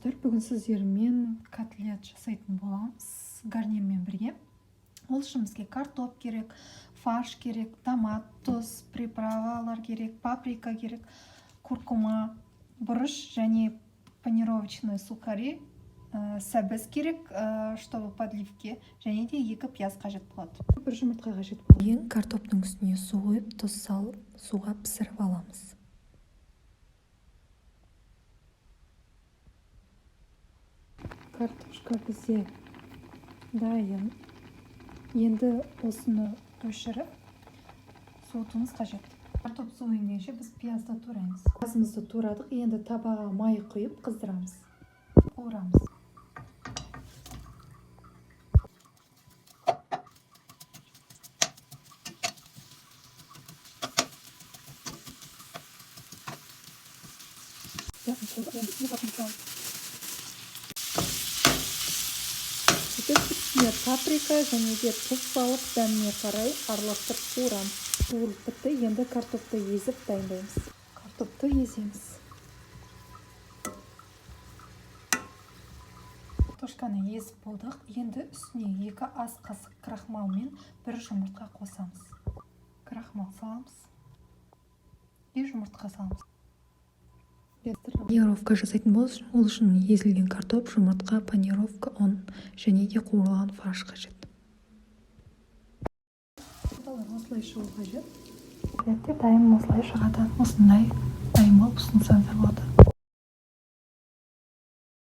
достар, бүгін сіздермен котлет жасайтын боламыз гарнирмен бірге. Ол үшін бізге картоп керек, фарш керек, томат, тұз, приправалар керек, паприка керек, куркума, бұрыш және панировочный сухари, сәбіз керек, чтобы подливке, және де 2 пияз қажет болады. 1 жұмыртқа қажет болады. Ең картоптың үстіне су қойып, тұз салып, суға пісіріп аламыз. Картошка бізде дайын. Енді осыны өшіріп, суытуымыз қажет. Картоп суыйгенше біз пиязды тураймыз. Пиязымызды турадық, енді табаға май құйып қыздырамыз. Қуырамыз. Паприка және де тұз салып, дәміне қарай араластырып қуырамыз. Қуырылып бітті, енді картопты езіп дайындаймыз. Картопты еземіз. Картошканы езіп болдық. Енді үстіне 2 ас қасық крахмал мен 1 жұмыртқа қосамыз. Крахмал саламыз и жұмыртқа саламыз. Панировка жасайтын болсақ, ол үшін езілген картоп, жұмыртқа, панировка, ұн және де қуырылған фарш қажет. Осылай шығу қажет. Дайым осылай шығады. Осындай дайым болып ұсынса да болады.